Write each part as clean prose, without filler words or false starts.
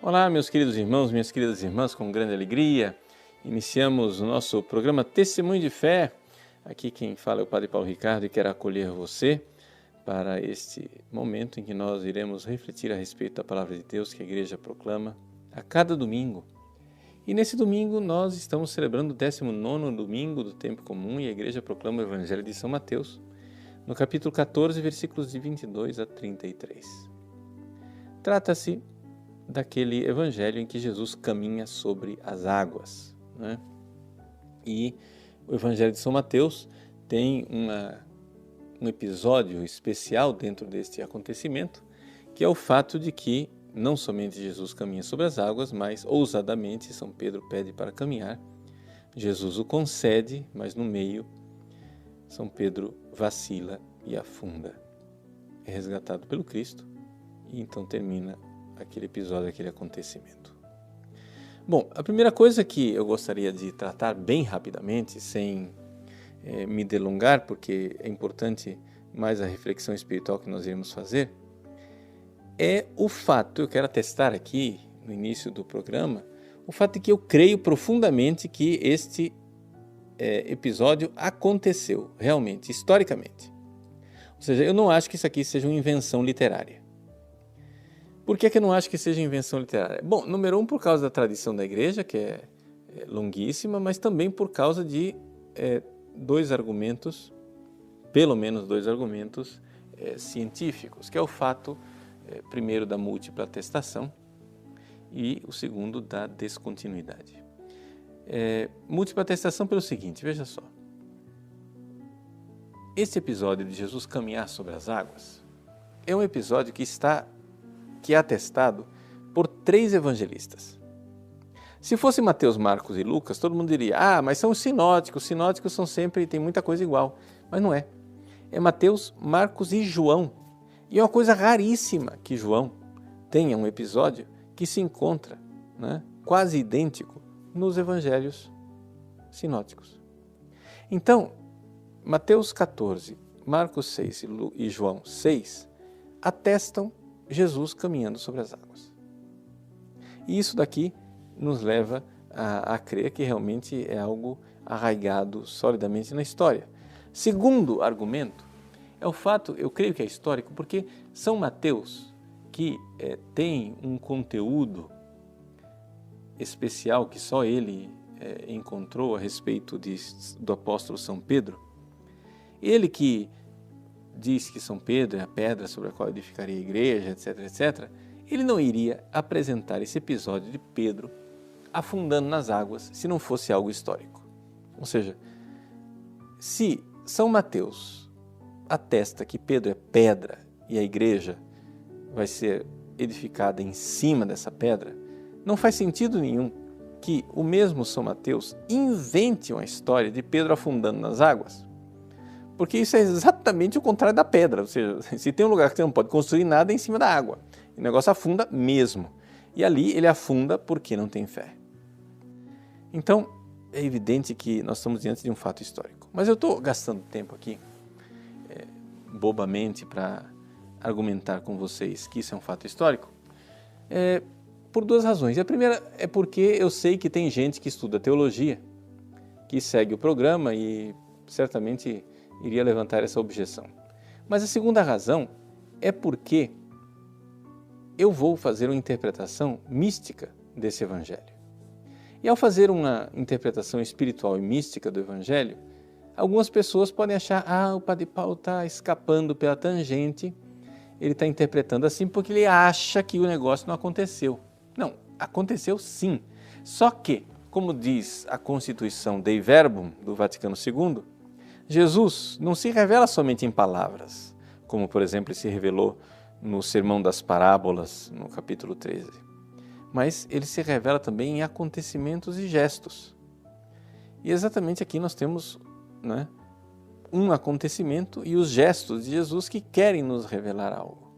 Olá, meus queridos irmãos, minhas queridas irmãs, com grande alegria, iniciamos o nosso programa Testemunho de Fé. Aqui quem fala é o Padre Paulo Ricardo e quero acolher você para este momento em que nós iremos refletir a respeito da Palavra de Deus que a Igreja proclama a cada domingo. E nesse domingo nós estamos celebrando o 19º domingo do Tempo Comum e a Igreja proclama o Evangelho de São Mateus, no capítulo 14, versículos de 22 a 33. Trata-se daquele evangelho em que Jesus caminha sobre as águas, né? E o Evangelho de São Mateus tem um episódio especial dentro deste acontecimento, que é o fato de que não somente Jesus caminha sobre as águas, mas ousadamente São Pedro pede para caminhar. Jesus o concede, mas no meio São Pedro vacila e afunda. É resgatado pelo Cristo e então termina aquele episódio, aquele acontecimento. Bom, a primeira coisa que eu gostaria de tratar bem rapidamente, sem me delongar, porque é importante mais a reflexão espiritual que nós iremos fazer, é o fato, eu quero atestar aqui no início do programa, o fato de que eu creio profundamente que este episódio aconteceu realmente, historicamente. Ou seja, eu não acho que isso aqui seja uma invenção literária. Por que eu não acho que seja invenção literária? Bom, número um, por causa da tradição da igreja, que é longuíssima, mas também por causa de dois argumentos, pelo menos dois argumentos científicos, que é o fato, primeiro, da múltipla atestação e o segundo, da descontinuidade. Múltipla atestação pelo seguinte, veja só. Este episódio de Jesus caminhar sobre as águas é um episódio que é atestado por 3 evangelistas. Se fosse Mateus, Marcos e Lucas, todo mundo diria, mas são os sinóticos são sempre, tem muita coisa igual. Mas não é. É Mateus, Marcos e João. E é uma coisa raríssima que João tenha um episódio que se encontra, né, quase idêntico nos evangelhos sinóticos. Então, Mateus 14, Marcos 6 e João 6 atestam Jesus caminhando sobre as águas. E isso daqui nos leva a crer que realmente é algo arraigado solidamente na história. Segundo argumento, é o fato, eu creio que é histórico, porque São Mateus, que tem um conteúdo especial que só ele encontrou a respeito do apóstolo São Pedro, ele que diz que São Pedro é a pedra sobre a qual edificaria a igreja, etc, etc, ele não iria apresentar esse episódio de Pedro afundando nas águas se não fosse algo histórico. Ou seja, se São Mateus atesta que Pedro é pedra e a igreja vai ser edificada em cima dessa pedra, não faz sentido nenhum que o mesmo São Mateus invente uma história de Pedro afundando nas águas. Porque isso é exatamente o contrário da pedra, ou seja, se tem um lugar que você não pode construir nada é em cima da água, o negócio afunda mesmo, e ali ele afunda porque não tem fé. Então, é evidente que nós estamos diante de um fato histórico, mas eu estou gastando tempo aqui, bobamente, para argumentar com vocês que isso é um fato histórico, por 2 razões. A primeira é porque eu sei que tem gente que estuda teologia, que segue o programa e certamente iria levantar essa objeção. Mas a segunda razão é porque eu vou fazer uma interpretação mística desse evangelho. E ao fazer uma interpretação espiritual e mística do evangelho, algumas pessoas podem achar, o Padre Paulo está escapando pela tangente, ele está interpretando assim porque ele acha que o negócio não aconteceu. Não, aconteceu sim. Só que, como diz a Constituição Dei Verbum do Vaticano II, Jesus não se revela somente em palavras, como, por exemplo, ele se revelou no Sermão das Parábolas, no capítulo 13, mas ele se revela também em acontecimentos e gestos. E exatamente aqui nós temos, né, um acontecimento e os gestos de Jesus que querem nos revelar algo.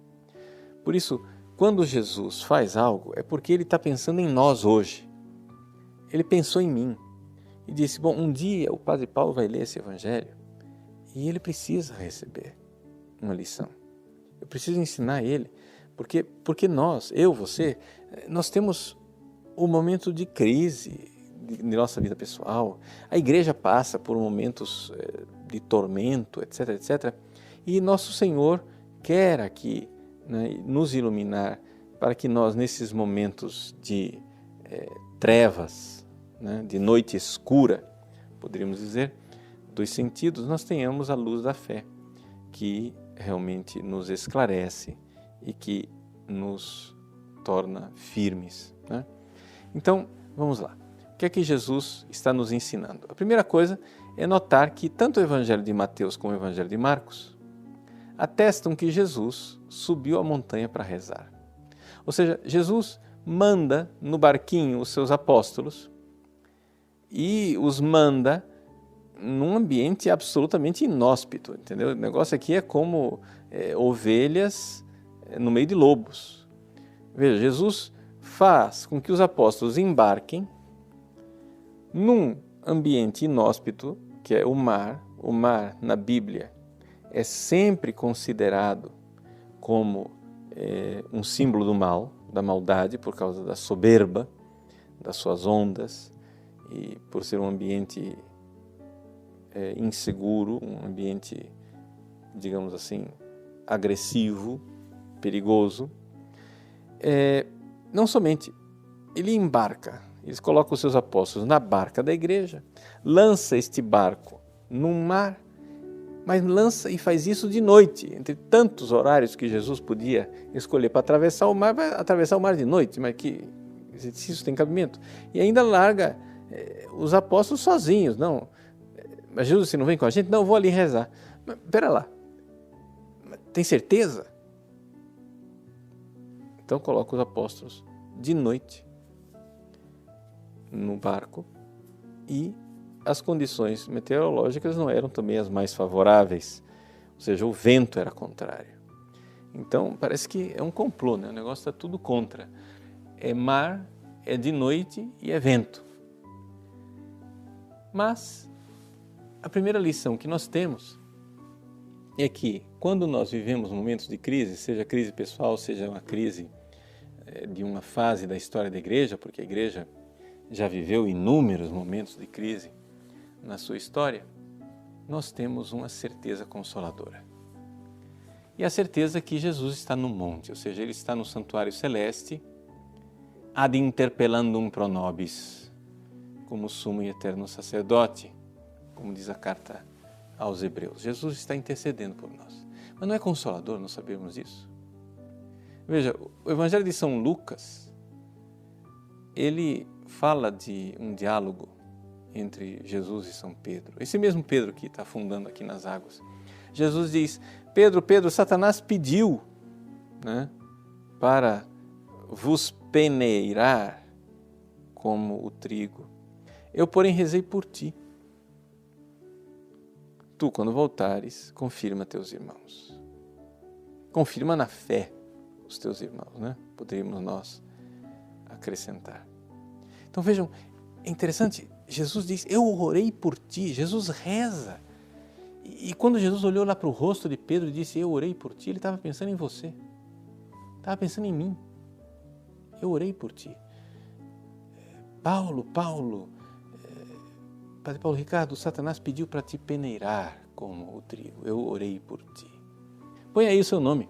Por isso, quando Jesus faz algo, é porque ele está pensando em nós hoje. Ele pensou em mim e disse, um dia o Padre Paulo vai ler esse evangelho e ele precisa receber uma lição. Eu preciso ensinar ele Porque você, nós temos um momento de crise de nossa vida pessoal. A igreja passa por momentos de tormento, etc, etc. E nosso Senhor quer aqui, né, nos iluminar para que nós, nesses momentos de trevas, né, de noite escura, poderíamos dizer, dos sentidos, nós tenhamos a luz da fé, que realmente nos esclarece e que nos torna firmes, né? Então, vamos lá. O que é que Jesus está nos ensinando? A primeira coisa é notar que tanto o Evangelho de Mateus como o Evangelho de Marcos atestam que Jesus subiu a montanha para rezar. Ou seja, Jesus manda no barquinho os seus apóstolos e os manda num ambiente absolutamente inóspito, entendeu? O negócio aqui é como ovelhas no meio de lobos. Veja, Jesus faz com que os apóstolos embarquem num ambiente inóspito, que é o mar. O mar, na Bíblia, é sempre considerado como um símbolo do mal, da maldade, por causa da soberba, das suas ondas, e por ser um ambiente inseguro, um ambiente, digamos assim, agressivo, perigoso. Não somente ele embarca, eles colocam os seus apóstolos na barca da igreja, lança este barco num mar, mas lança e faz isso de noite, entre tantos horários que Jesus podia escolher para atravessar o mar, vai atravessar o mar de noite, mas que isso tem cabimento. E ainda larga os apóstolos sozinhos, não. Mas Jesus, você não vem com a gente? Não, eu vou ali rezar. Mas, pera lá, tem certeza? Então coloca os apóstolos de noite no barco e as condições meteorológicas não eram também as mais favoráveis, ou seja, o vento era contrário. Então parece que é um complô, né? O negócio está tudo contra. É mar, é de noite e é vento. Mas a primeira lição que nós temos é que quando nós vivemos momentos de crise, seja crise pessoal, seja uma crise de uma fase da história da igreja, porque a igreja já viveu inúmeros momentos de crise na sua história, nós temos uma certeza consoladora. E a certeza que Jesus está no monte, ou seja, ele está no santuário celeste, ad interpellandum pro nobis, como sumo e eterno sacerdote, como diz a carta aos Hebreus. Jesus está intercedendo por nós. Mas não é consolador nós sabermos isso? Veja, o Evangelho de São Lucas, ele fala de um diálogo entre Jesus e São Pedro. Esse mesmo Pedro que está afundando aqui nas águas. Jesus diz: Pedro, Pedro, Satanás pediu, né, para vos peneirar como o trigo. Eu, porém, rezei por ti. Tu, quando voltares, confirma teus irmãos. Confirma na fé os teus irmãos, né? Poderíamos nós acrescentar. Então vejam, é interessante, Jesus diz, eu orei por ti, Jesus reza. E quando Jesus olhou lá para o rosto de Pedro e disse, eu orei por ti, ele estava pensando em você. Estava pensando em mim. Eu orei por ti. Paulo, Padre Paulo Ricardo, Satanás pediu para te peneirar como o trigo. Eu orei por ti. Põe aí o seu nome.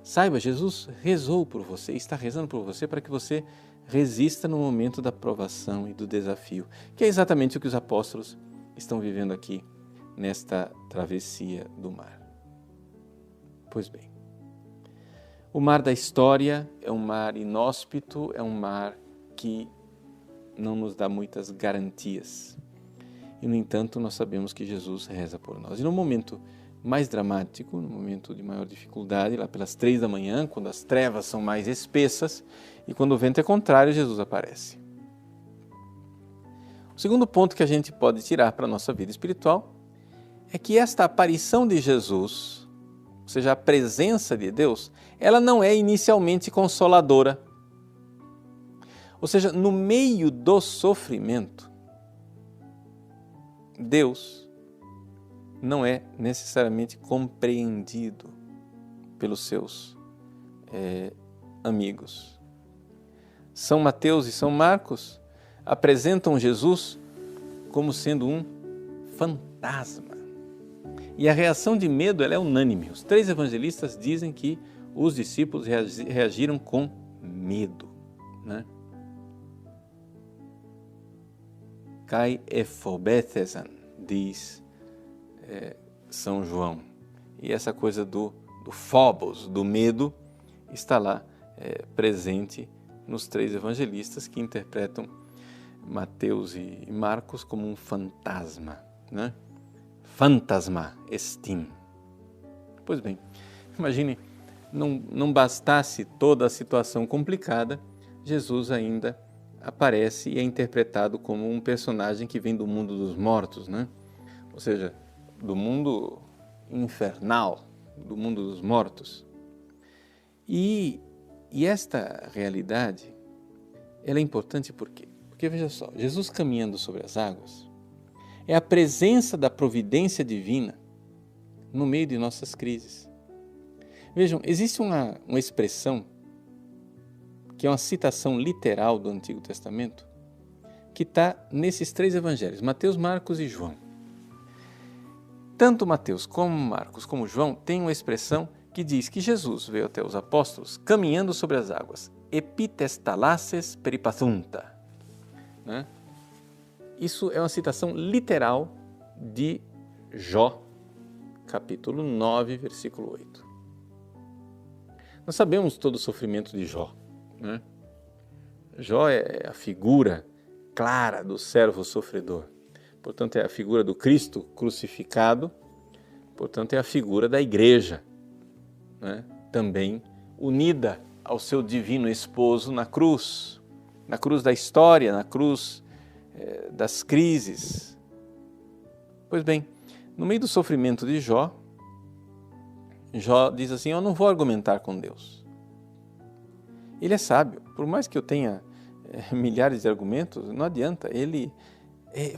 Saiba, Jesus rezou por você, está rezando por você para que você resista no momento da provação e do desafio, que é exatamente o que os apóstolos estão vivendo aqui nesta travessia do mar. Pois bem, o mar da história é um mar inóspito, é um mar que não nos dá muitas garantias. E, no entanto, nós sabemos que Jesus reza por nós. E no momento mais dramático, no momento de maior dificuldade, lá pelas 3 da manhã, quando as trevas são mais espessas e quando o vento é contrário, Jesus aparece. O segundo ponto que a gente pode tirar para a nossa vida espiritual é que esta aparição de Jesus, ou seja, a presença de Deus, ela não é inicialmente consoladora. Ou seja, no meio do sofrimento, Deus não é necessariamente compreendido pelos seus amigos. São Mateus e São Marcos apresentam Jesus como sendo um fantasma. E a reação de medo ela é unânime. Os 3 evangelistas dizem que os discípulos reagiram com medo, né? Kai efobethesan, diz São João. E essa coisa do phobos, do medo, está lá presente nos 3 evangelistas que interpretam Mateus e Marcos como um fantasma, né? Fantasma estim. Pois bem, imagine, não bastasse toda a situação complicada, Jesus ainda aparece e é interpretado como um personagem que vem do mundo dos mortos, né? Ou seja, do mundo infernal, do mundo dos mortos. E esta realidade, ela é importante por quê? Porque veja só, Jesus caminhando sobre as águas é a presença da providência divina no meio de nossas crises. Vejam, existe uma expressão que é uma citação literal do Antigo Testamento que está nesses 3 evangelhos, Mateus, Marcos e João. Tanto Mateus como Marcos como João têm uma expressão que diz que Jesus veio até os apóstolos caminhando sobre as águas, epitestalasses peripathunta, né? Isso é uma citação literal de Jó, capítulo 9, versículo 8. Nós sabemos todo o sofrimento de Jó, né? Jó é a figura clara do servo sofredor. Portanto, é a figura do Cristo crucificado, portanto, é a figura da igreja, né? Também unida ao seu divino esposo na cruz da história, na cruz das crises. Pois bem, no meio do sofrimento de Jó diz assim: eu não vou argumentar com Deus. Ele é sábio, por mais que eu tenha milhares de argumentos, não adianta,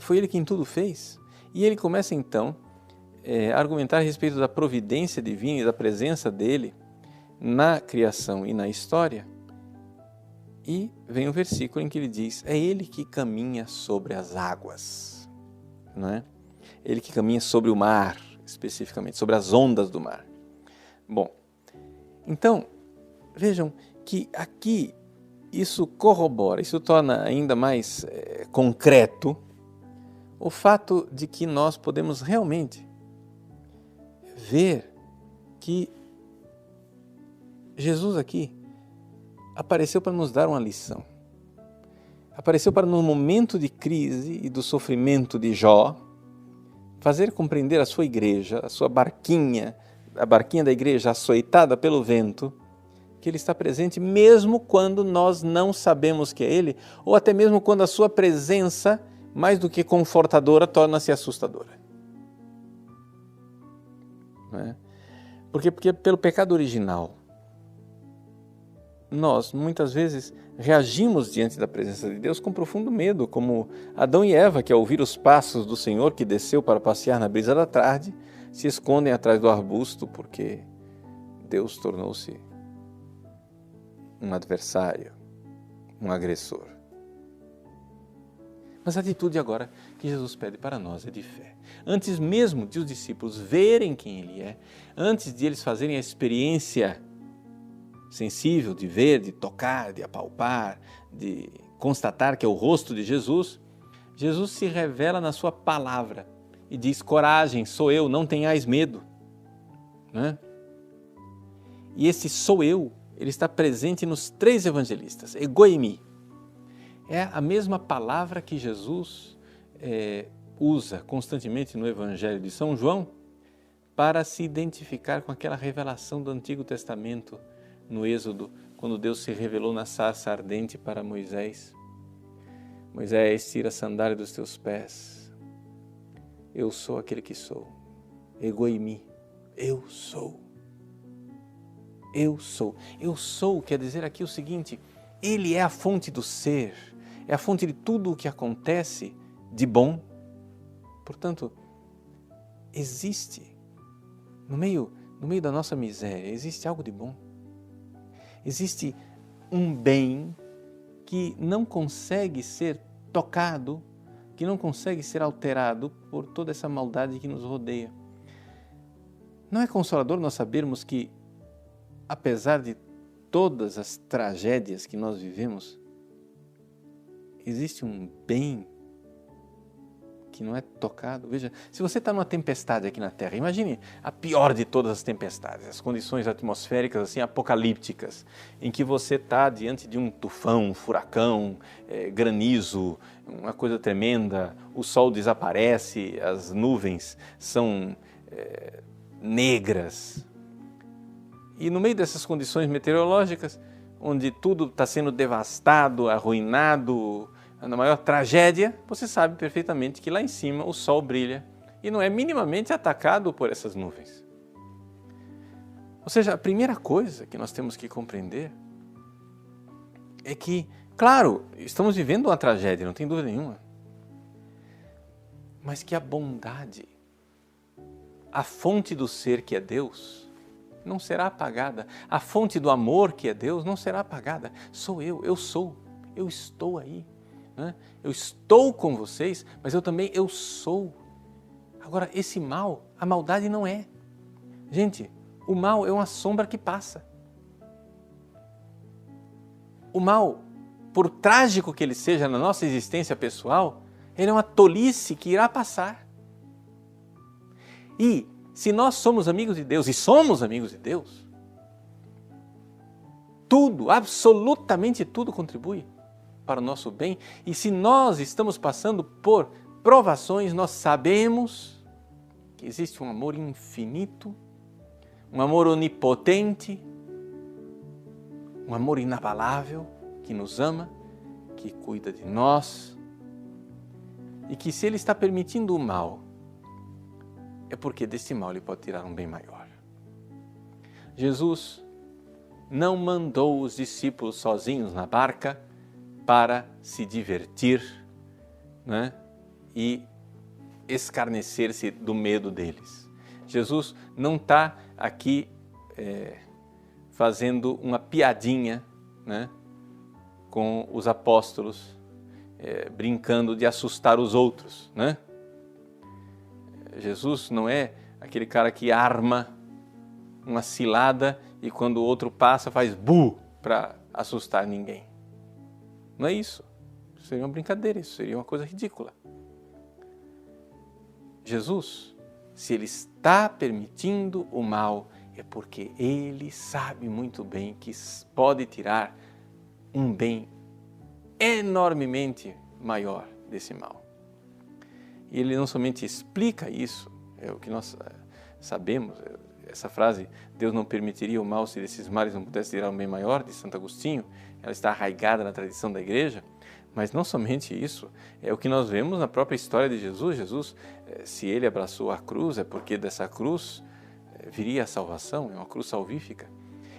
foi ele quem tudo fez. E ele começa então a argumentar a respeito da providência divina e da presença dele na criação e na história. E vem o versículo em que ele diz: é ele que caminha sobre as águas, não é? Ele que caminha sobre o mar, especificamente, sobre as ondas do mar. Bom, então, vejam que aqui isso corrobora, isso torna ainda mais concreto o fato de que nós podemos realmente ver que Jesus aqui apareceu para nos dar uma lição. Apareceu para, no momento de crise e do sofrimento de Jó, fazer compreender à sua igreja, a sua barquinha, a barquinha da igreja açoitada pelo vento, que ele está presente mesmo quando nós não sabemos que é ele, ou até mesmo quando a sua presença, mais do que confortadora, torna-se assustadora. Não é? Porque pelo pecado original, nós muitas vezes reagimos diante da presença de Deus com profundo medo, como Adão e Eva, que ao ouvir os passos do Senhor que desceu para passear na brisa da tarde, se escondem atrás do arbusto porque Deus tornou-se um adversário, um agressor. Mas a atitude agora que Jesus pede para nós é de fé. Antes mesmo de os discípulos verem quem Ele é, antes de eles fazerem a experiência sensível de ver, de tocar, de apalpar, de constatar que é o rosto de Jesus, Jesus se revela na sua palavra e diz: coragem, sou eu, não tenhais medo. Né? E esse sou eu, ele está presente nos 3 evangelistas, egoimi. É a mesma palavra que Jesus usa constantemente no Evangelho de São João para se identificar com aquela revelação do Antigo Testamento no Êxodo, quando Deus se revelou na sarça ardente para Moisés. Moisés, tira a sandália dos teus pés. Eu sou aquele que sou. Egoimi. Eu sou. Eu sou. Eu sou quer dizer aqui o seguinte: Ele é a fonte do ser, é a fonte de tudo o que acontece de bom. Portanto, existe, no meio da nossa miséria, existe algo de bom. Existe um bem que não consegue ser tocado, que não consegue ser alterado por toda essa maldade que nos rodeia. Não é consolador nós sabermos que, apesar de todas as tragédias que nós vivemos, existe um bem que não é tocado? Veja, se você está numa tempestade aqui na Terra, imagine a pior de todas as tempestades, as condições atmosféricas assim apocalípticas, em que você está diante de um tufão, um furacão, granizo, uma coisa tremenda, o sol desaparece, as nuvens são negras. E no meio dessas condições meteorológicas, onde tudo está sendo devastado, arruinado, na maior tragédia, você sabe perfeitamente que lá em cima o sol brilha e não é minimamente atacado por essas nuvens. Ou seja, a primeira coisa que nós temos que compreender é que, claro, estamos vivendo uma tragédia, não tem dúvida nenhuma, mas que a bondade, a fonte do ser que é Deus, não será apagada. A fonte do amor que é Deus não será apagada. Sou eu sou, eu estou aí. Eu estou com vocês, mas eu sou. Agora, esse mal, a maldade não é. Gente, o mal é uma sombra que passa. O mal, por trágico que ele seja na nossa existência pessoal, ele é uma tolice que irá passar. E se nós somos amigos de Deus, e somos amigos de Deus, tudo, absolutamente tudo contribui para o nosso bem, e se nós estamos passando por provações, nós sabemos que existe um amor infinito, um amor onipotente, um amor inabalável que nos ama, que cuida de nós, e que se Ele está permitindo o mal, é porque desse mal Ele pode tirar um bem maior. Jesus não mandou os discípulos sozinhos na barca para se divertir, né, e escarnecer-se do medo deles. Jesus não está aqui fazendo uma piadinha, né, com os apóstolos, brincando de assustar os outros, né? Jesus não é aquele cara que arma uma cilada e quando o outro passa faz bu para assustar ninguém. Não é isso. Isso seria uma brincadeira, isso seria uma coisa ridícula. Jesus, se Ele está permitindo o mal, é porque Ele sabe muito bem que pode tirar um bem enormemente maior desse mal. E Ele não somente explica isso, é o que nós sabemos, essa frase, Deus não permitiria o mal se desses males não pudesse tirar um bem maior, de Santo Agostinho, ela está arraigada na tradição da igreja, mas não somente isso, é o que nós vemos na própria história de Jesus. Jesus, se Ele abraçou a cruz, é porque dessa cruz viria a salvação, é uma cruz salvífica.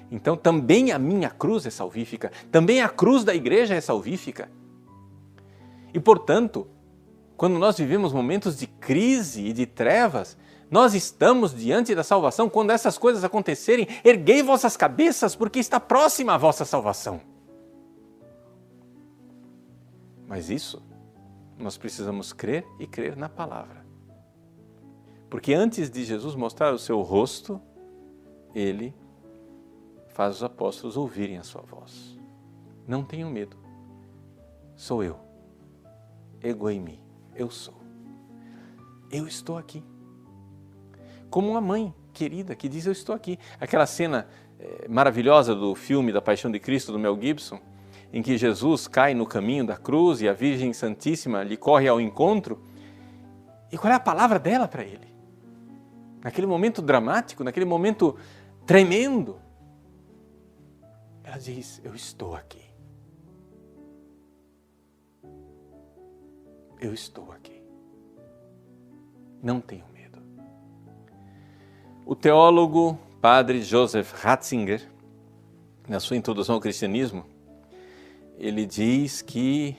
Então também a minha cruz é salvífica, também a cruz da igreja é salvífica. E portanto, quando nós vivemos momentos de crise e de trevas, nós estamos diante da salvação. Quando essas coisas acontecerem, erguei vossas cabeças, porque está próxima a vossa salvação. Mas isso, nós precisamos crer e crer na palavra. Porque antes de Jesus mostrar o seu rosto, Ele faz os apóstolos ouvirem a sua voz. Não tenham medo. Sou eu. Ego eimi. Eu sou. Eu estou aqui. Como uma mãe querida que diz, eu estou aqui. Aquela cena maravilhosa do filme da Paixão de Cristo, do Mel Gibson, em que Jesus cai no caminho da cruz e a Virgem Santíssima lhe corre ao encontro. E qual é a palavra dela para ele? Naquele momento dramático, naquele momento tremendo, ela diz, eu estou aqui. Eu estou aqui. Não tenho medo. O teólogo padre Joseph Ratzinger, na sua introdução ao cristianismo, ele diz que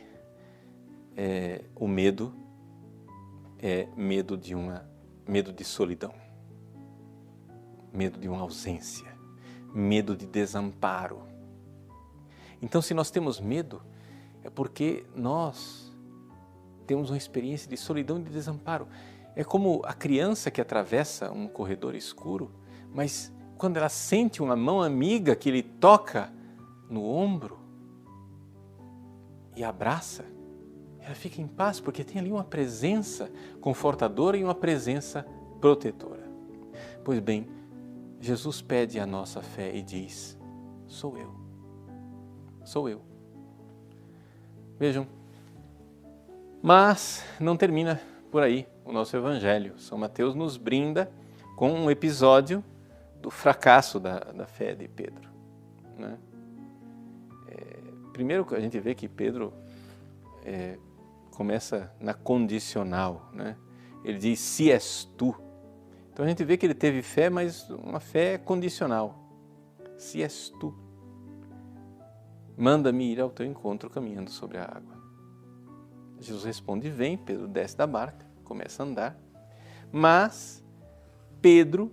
o medo é medo de solidão, medo de uma ausência, medo de desamparo, Então, se nós temos medo, é porque nós temos uma experiência de solidão e de desamparo. É como a criança que atravessa um corredor escuro, mas quando ela sente uma mão amiga que lhe toca no ombro e abraça, ela fica em paz, porque tem ali uma presença confortadora e uma presença protetora. Pois bem, Jesus pede a nossa fé e diz: sou eu. Sou eu. Vejam, mas não termina por aí o nosso Evangelho. São Mateus nos brinda com um episódio do fracasso da fé de Pedro, né? Primeiro a gente vê que Pedro começa na condicional, né? Ele diz, se és tu. Então a gente vê que ele teve fé, mas uma fé condicional. Se és tu, manda-me ir ao teu encontro caminhando sobre a água. Jesus responde, vem. Pedro desce da barca, começa a andar, mas Pedro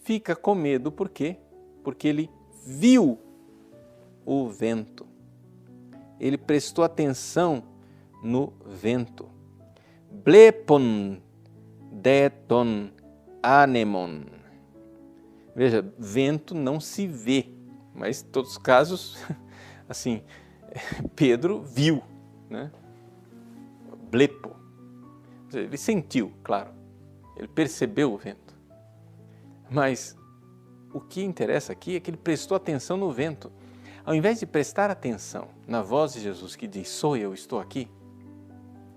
fica com medo, por quê? Porque ele viu o vento. Ele prestou atenção no vento. Blepon deton anemon. Veja, vento não se vê, mas em todos os casos, assim, Pedro viu, né? Blepo. Ele sentiu, claro, ele percebeu o vento. Mas o que interessa aqui é que ele prestou atenção no vento. Ao invés de prestar atenção na voz de Jesus que diz, sou eu, estou aqui,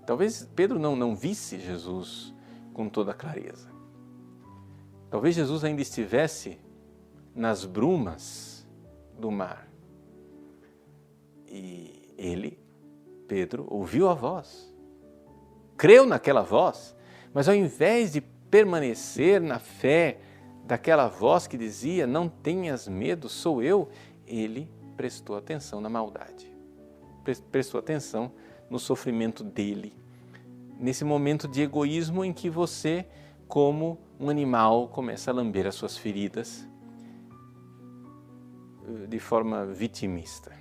talvez Pedro não visse Jesus com toda clareza. Talvez Jesus ainda estivesse nas brumas do mar. E ele, Pedro, ouviu a voz, creu naquela voz, mas ao invés de permanecer na fé daquela voz que dizia, não tenhas medo, sou eu, ele prestou atenção na maldade, prestou atenção no sofrimento dele, nesse momento de egoísmo em que você, como um animal, começa a lamber as suas feridas de forma vitimista.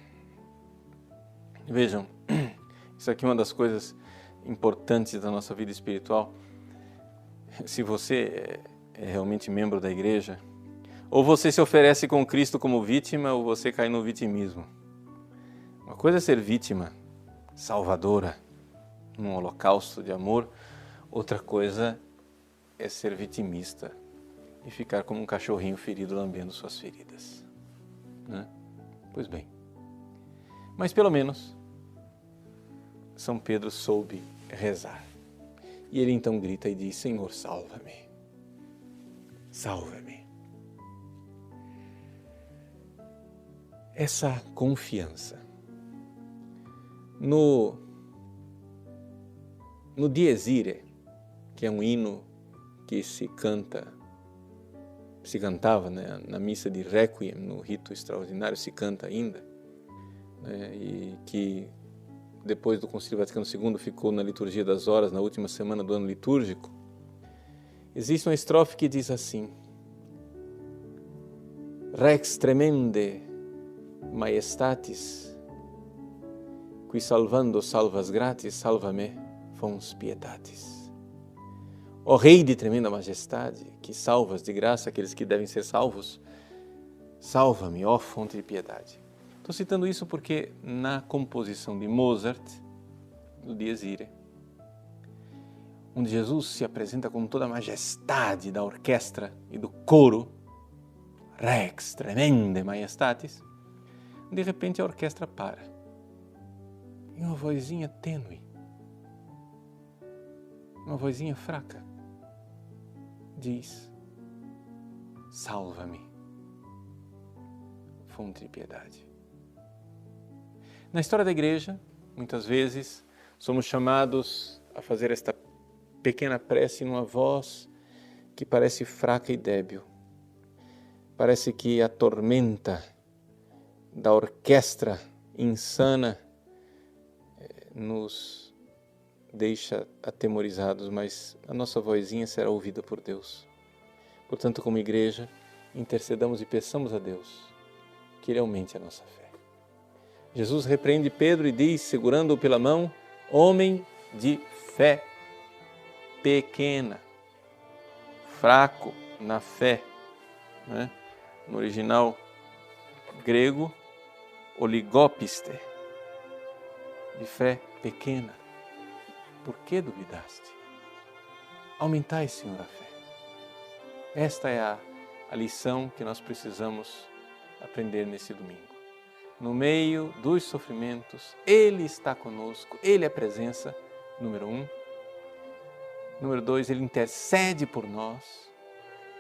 Vejam, isso aqui é uma das coisas importantes da nossa vida espiritual. Se você é realmente membro da igreja, ou você se oferece com Cristo como vítima, ou você cai no vitimismo. Uma coisa é ser vítima, salvadora, num holocausto de amor. Outra coisa é ser vitimista e ficar como um cachorrinho ferido lambendo suas feridas, né? Pois bem, mas pelo menos São Pedro soube rezar. E ele então grita e diz, Senhor, salva-me, salva-me. Essa confiança. No Dies Irae, que é um hino que se cantava, né, na missa de Requiem, no rito extraordinário, se canta ainda, né, e que depois do Concílio Vaticano II ficou na liturgia das horas, na última semana do ano litúrgico. Existe uma estrofe que diz assim, Rex tremende Majestatis, qui salvando salvas gratis, salva-me, fons pietatis. Ó Rei de tremenda majestade, que salvas de graça aqueles que devem ser salvos, salva-me, ó fonte de piedade. Estou citando isso porque na composição de Mozart, do Dies Irae, onde Jesus se apresenta com toda a majestade da orquestra e do coro, Rex tremende majestatis, de repente a orquestra para. E uma vozinha tênue, uma vozinha fraca, diz, salva-me, fonte de piedade. Na história da igreja, muitas vezes, somos chamados a fazer esta pequena prece numa voz que parece fraca e débil. Parece que a tormenta da orquestra insana nos deixa atemorizados, mas a nossa vozinha será ouvida por Deus. Portanto, como igreja, intercedamos e peçamos a Deus que Ele aumente a nossa fé. Jesus repreende Pedro e diz, segurando-o pela mão, homem de fé pequena, fraco na fé, né? No original grego, oligopiste, de fé pequena. Por que duvidaste? Aumentai, Senhor, a fé. Esta é a lição que nós precisamos aprender nesse domingo. No meio dos sofrimentos, Ele está conosco, Ele é a presença, número 1. Número 2, Ele intercede por nós.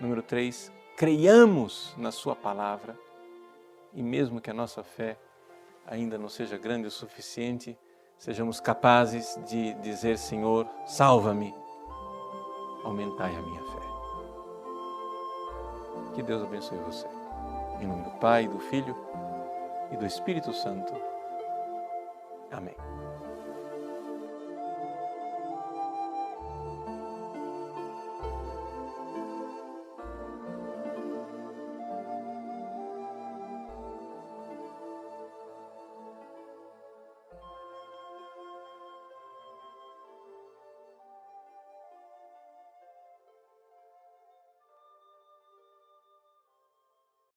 Número 3, creiamos na Sua palavra e mesmo que a nossa fé ainda não seja grande o suficiente, sejamos capazes de dizer, Senhor, salva-me, aumentai a minha fé. Que Deus abençoe você. Em nome do Pai, do Filho e do Espírito Santo. Amém.